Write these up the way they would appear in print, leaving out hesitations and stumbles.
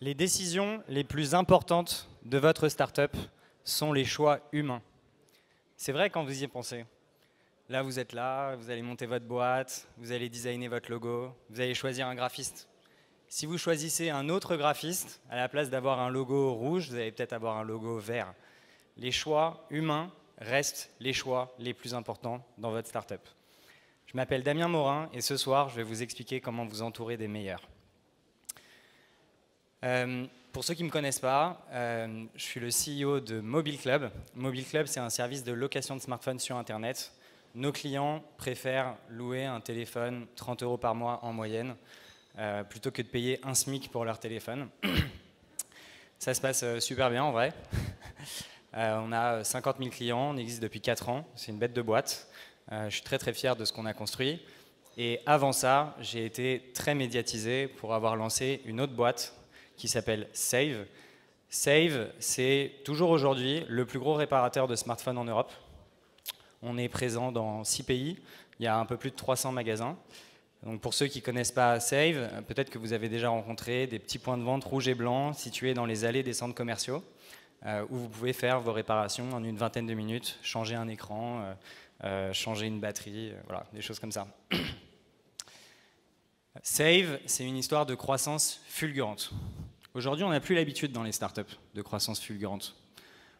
Les décisions les plus importantes de votre startup sont les choix humains. C'est vrai quand vous y pensez. Là, vous êtes là, vous allez monter votre boîte, vous allez designer votre logo, vous allez choisir un graphiste. Si vous choisissez un autre graphiste, à la place d'avoir un logo rouge, vous allez peut-être avoir un logo vert. Les choix humains restent les choix les plus importants dans votre startup. Je m'appelle Damien Morin et ce soir, je vais vous expliquer comment vous entourer des meilleurs. Pour ceux qui ne me connaissent pas, je suis le CEO de Mobile Club. Mobile Club, c'est un service de location de smartphones sur Internet. Nos clients préfèrent louer un téléphone 30 € par mois en moyenne, plutôt que de payer un SMIC pour leur téléphone. Ça se passe super bien en vrai. On a 50 000 clients, on existe depuis 4 ans, c'est une bête de boîte. Je suis très fier de ce qu'on a construit. Et avant ça, j'ai été très médiatisé pour avoir lancé une autre boîte qui s'appelle Save. Save, c'est toujours aujourd'hui le plus gros réparateur de smartphones en Europe. On est présent dans 6 pays, il y a un peu plus de 300 magasins. Donc pour ceux qui ne connaissent pas Save, peut-être que vous avez déjà rencontré des petits points de vente rouges et blancs situés dans les allées des centres commerciaux, où vous pouvez faire vos réparations en une vingtaine de minutes, changer un écran, changer une batterie, voilà, des choses comme ça. Save, c'est une histoire de croissance fulgurante. Aujourd'hui, on n'a plus l'habitude dans les startups de croissance fulgurante.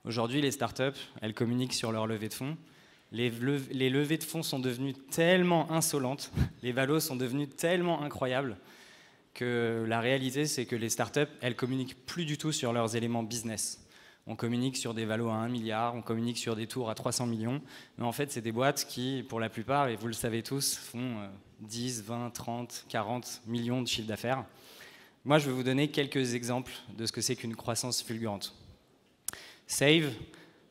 Aujourd'hui, les startups, elles communiquent sur leur levée de fonds. Les levées de fonds sont devenues tellement insolentes, les valos sont devenus tellement incroyables que la réalité, c'est que les startups, elles communiquent plus du tout sur leurs éléments business. On communique sur des valos à 1 milliard, on communique sur des tours à 300 millions. Mais en fait, c'est des boîtes qui, pour la plupart, et vous le savez tous, font 10, 20, 30, 40 millions de chiffre d'affaires. Moi, je vais vous donner quelques exemples de ce que c'est qu'une croissance fulgurante. Save,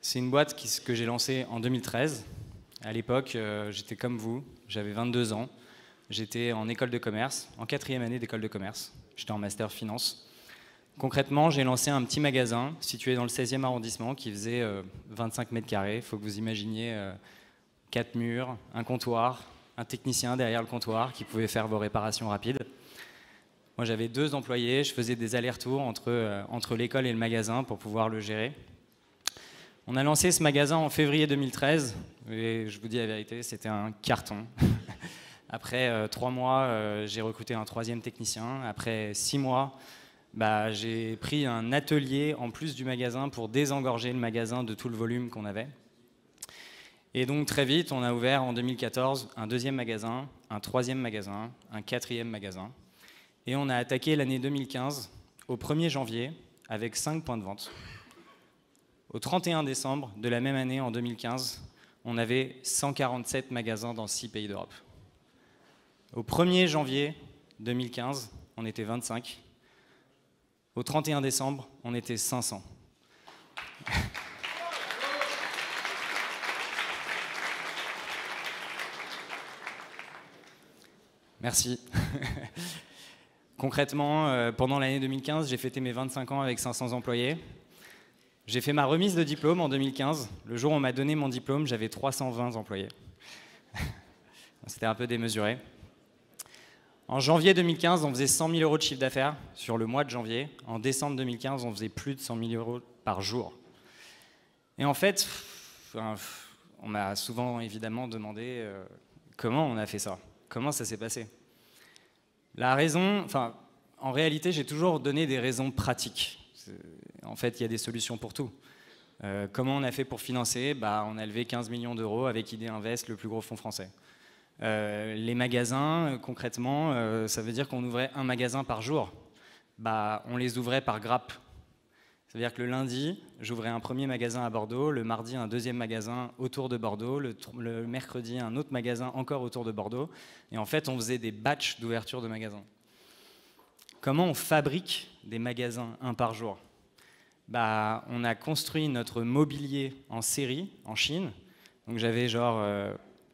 c'est une boîte que j'ai lancée en 2013. À l'époque, j'étais comme vous, j'avais 22 ans. J'étais en école de commerce, en 4e année d'école de commerce. J'étais en master finance. Concrètement, j'ai lancé un petit magasin situé dans le 16e arrondissement qui faisait 25 mètres carrés. Il faut que vous imaginiez 4 murs, un comptoir, un technicien derrière le comptoir qui pouvait faire vos réparations rapides. Moi, j'avais 2 employés. Je faisais des allers-retours entre l'école et le magasin pour pouvoir le gérer. On a lancé ce magasin en février 2013 et je vous dis la vérité, c'était un carton. Après 3 mois, j'ai recruté un 3e technicien. Après 6 mois, j'ai pris un atelier en plus du magasin pour désengorger le magasin de tout le volume qu'on avait. Et donc très vite, on a ouvert en 2014 un 2e magasin, un 3e magasin, un 4e magasin. Et on a attaqué l'année 2015 au 1er janvier avec 5 points de vente. Au 31 décembre de la même année, en 2015, on avait 147 magasins dans 6 pays d'Europe. Au 1er janvier 2015, on était 25. Au 31 décembre, on était 500. Merci. Concrètement, pendant l'année 2015, j'ai fêté mes 25 ans avec 500 employés. J'ai fait ma remise de diplôme en 2015. Le jour où on m'a donné mon diplôme, j'avais 320 employés. C'était un peu démesuré. En janvier 2015, on faisait 100 000 € de chiffre d'affaires sur le mois de janvier. En décembre 2015, on faisait plus de 100 000 € par jour. Et en fait, on m'a souvent évidemment demandé comment on a fait ça, comment ça s'est passé. La raison, en réalité, j'ai toujours donné des raisons pratiques. En fait, il y a des solutions pour tout. Comment on a fait pour financer ? On a levé 15 millions d'euros avec ID Invest, le plus gros fonds français. Les magasins, concrètement, ça veut dire qu'on ouvrait un magasin par jour. On les ouvrait par grappe. Ça veut dire que le lundi, j'ouvrais un 1er magasin à Bordeaux, le mardi, un 2e magasin autour de Bordeaux, le mercredi, un autre magasin encore autour de Bordeaux. Et en fait, on faisait des batchs d'ouverture de magasins. Comment on fabrique des magasins un par jour ? On a construit notre mobilier en série en Chine. Donc j'avais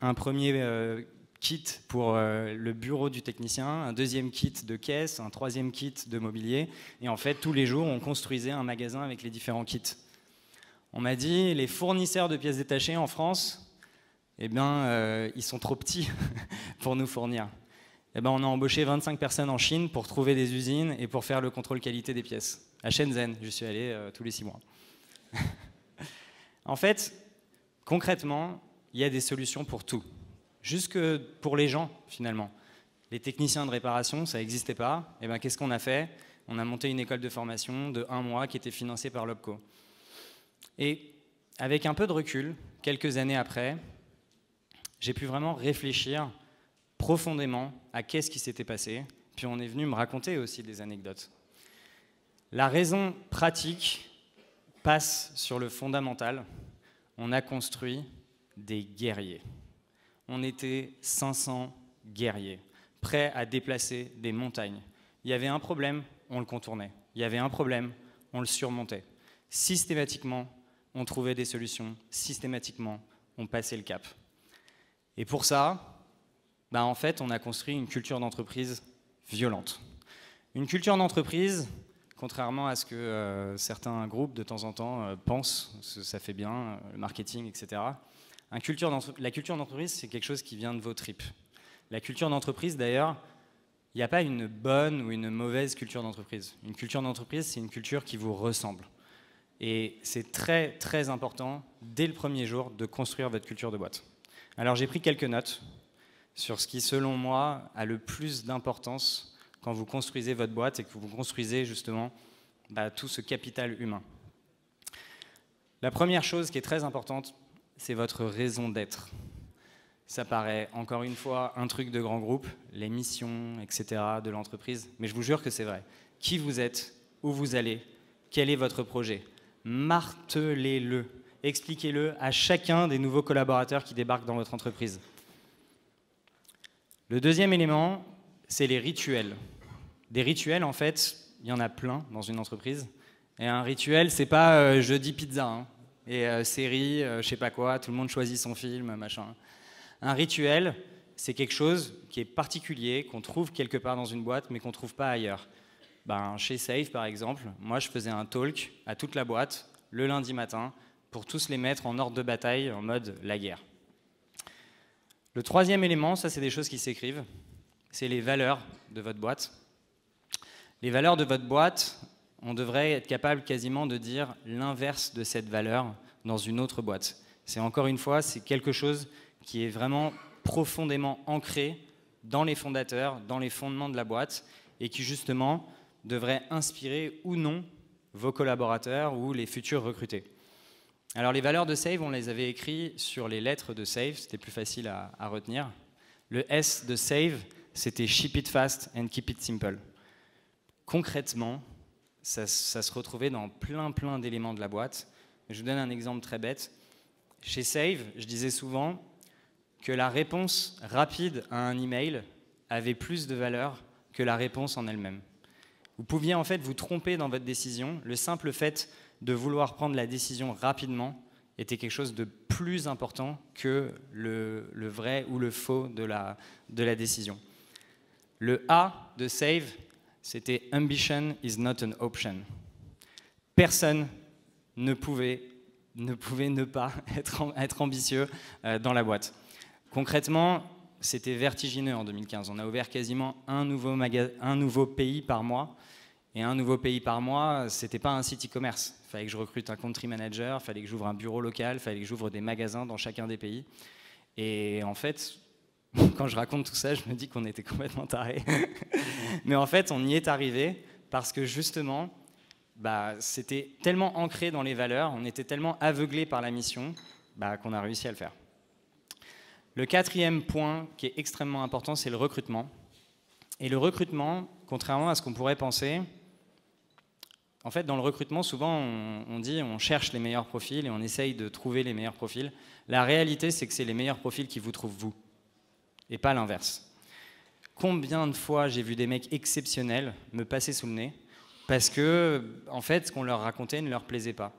un premier kit pour le bureau du technicien, un 2e kit de caisse, un 3e kit de mobilier. Et en fait, tous les jours, on construisait un magasin avec les différents kits. On m'a dit, les fournisseurs de pièces détachées en France, ils sont trop petits pour nous fournir. eh ben, on a embauché 25 personnes en Chine pour trouver des usines et pour faire le contrôle qualité des pièces. À Shenzhen, je suis allé tous les 6 mois. En fait, concrètement, il y a des solutions pour tout. Jusque pour les gens, finalement. Les techniciens de réparation, ça n'existait pas. Et ben, qu'est-ce qu'on a fait? On a monté une école de formation de 1 mois qui était financée par l'OPCO. Et avec un peu de recul, quelques années après, j'ai pu vraiment réfléchir profondément à qu'est-ce qui s'était passé. Puis on est venu me raconter aussi des anecdotes. La raison pratique passe sur le fondamental. On a construit des guerriers. On était 500 guerriers, prêts à déplacer des montagnes. Il y avait un problème, on le contournait. Il y avait un problème, on le surmontait. Systématiquement, on trouvait des solutions. Systématiquement, on passait le cap. Et pour ça, en fait, on a construit une culture d'entreprise violente. Une culture d'entreprise, contrairement à ce que certains groupes de temps en temps pensent, ça fait bien, le marketing, etc. La culture d'entreprise, c'est quelque chose qui vient de vos tripes. La culture d'entreprise, d'ailleurs, il n'y a pas une bonne ou une mauvaise culture d'entreprise. Une culture d'entreprise, c'est une culture qui vous ressemble. Et c'est très, très important, dès le premier jour, de construire votre culture de boîte. Alors, j'ai pris quelques notes sur ce qui, selon moi, a le plus d'importance quand vous construisez votre boîte et que vous construisez justement tout ce capital humain. La première chose qui est très importante, c'est votre raison d'être. Ça paraît, encore une fois, un truc de grand groupe, les missions, etc. de l'entreprise, mais je vous jure que c'est vrai. Qui vous êtes, où vous allez, quel est votre projet? Martelez-le, expliquez-le à chacun des nouveaux collaborateurs qui débarquent dans votre entreprise. Le deuxième élément, c'est les rituels. Des rituels, en fait, il y en a plein dans une entreprise. Et un rituel, c'est pas jeudi pizza, hein, et série, je sais pas quoi, tout le monde choisit son film, machin. Un rituel, c'est quelque chose qui est particulier, qu'on trouve quelque part dans une boîte, mais qu'on ne trouve pas ailleurs. Chez Save, par exemple, moi, je faisais un talk à toute la boîte, le lundi matin, pour tous les mettre en ordre de bataille, en mode la guerre. Le troisième élément, ça, c'est des choses qui s'écrivent, c'est les valeurs de votre boîte. Les valeurs de votre boîte, on devrait être capable quasiment de dire l'inverse de cette valeur dans une autre boîte. C'est encore une fois, c'est quelque chose qui est vraiment profondément ancré dans les fondateurs, dans les fondements de la boîte, et qui justement devrait inspirer ou non vos collaborateurs ou les futurs recrutés. Alors les valeurs de Save, on les avait écrites sur les lettres de Save, c'était plus facile à retenir. Le S de Save, c'était Ship it fast and keep it simple. Concrètement, ça se retrouvait dans plein d'éléments de la boîte. Je vous donne un exemple très bête. Chez Save, je disais souvent que la réponse rapide à un email avait plus de valeur que la réponse en elle-même. Vous pouviez en fait vous tromper dans votre décision. Le simple fait de vouloir prendre la décision rapidement était quelque chose de plus important que le vrai ou le faux de la décision. Le A de Save, c'était « Ambition is not an option ». Personne ne pouvait ne pas être ambitieux dans la boîte. Concrètement, c'était vertigineux en 2015. On a ouvert quasiment un nouveau pays par mois. Et un nouveau pays par mois, ce n'était pas un site e-commerce. Il fallait que je recrute un country manager, il fallait que j'ouvre un bureau local, il fallait que j'ouvre des magasins dans chacun des pays. Et en fait, quand je raconte tout ça, je me dis qu'on était complètement tarés. Mais en fait, on y est arrivé parce que justement, c'était tellement ancré dans les valeurs, on était tellement aveuglé par la mission qu'on a réussi à le faire. Le quatrième point qui est extrêmement important, c'est le recrutement. Et le recrutement, contrairement à ce qu'on pourrait penser, en fait, dans le recrutement, souvent, on dit on cherche les meilleurs profils et on essaye de trouver les meilleurs profils. La réalité, c'est que c'est les meilleurs profils qui vous trouvent vous, et pas l'inverse. Combien de fois j'ai vu des mecs exceptionnels me passer sous le nez parce que, en fait, ce qu'on leur racontait ne leur plaisait pas.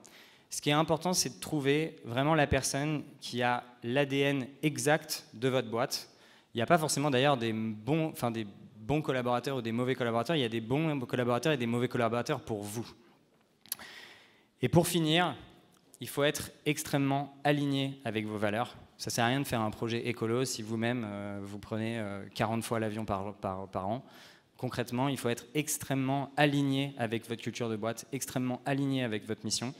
Ce qui est important, c'est de trouver vraiment la personne qui a l'ADN exact de votre boîte. Il n'y a pas forcément d'ailleurs des bons collaborateurs ou des mauvais collaborateurs, il y a des bons collaborateurs et des mauvais collaborateurs pour vous. Et pour finir, il faut être extrêmement aligné avec vos valeurs. Ça ne sert à rien de faire un projet écolo si vous-même, vous prenez 40 fois l'avion par an. Concrètement, il faut être extrêmement aligné avec votre culture de boîte, extrêmement aligné avec votre mission.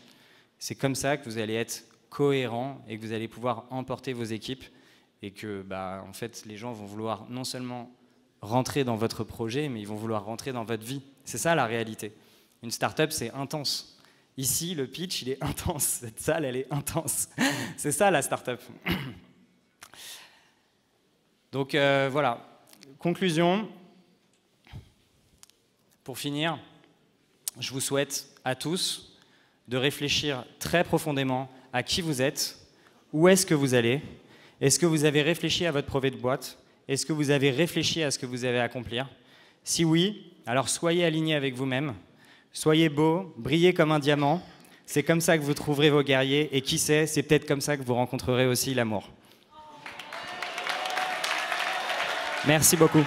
C'est comme ça que vous allez être cohérent et que vous allez pouvoir emporter vos équipes et que en fait, les gens vont vouloir non seulement rentrer dans votre projet, mais ils vont vouloir rentrer dans votre vie. C'est ça la réalité. Une start-up, c'est intense. Ici, le pitch, il est intense. Cette salle, elle est intense. C'est ça la start-up. Donc voilà, conclusion. Pour finir, je vous souhaite à tous de réfléchir très profondément à qui vous êtes, où est-ce que vous allez, est-ce que vous avez réfléchi à votre projet de boîte, est-ce que vous avez réfléchi à ce que vous avez à accomplir? Si oui, alors soyez alignés avec vous-même, soyez beaux, brillez comme un diamant, c'est comme ça que vous trouverez vos guerriers et qui sait, c'est peut-être comme ça que vous rencontrerez aussi l'amour. Merci beaucoup.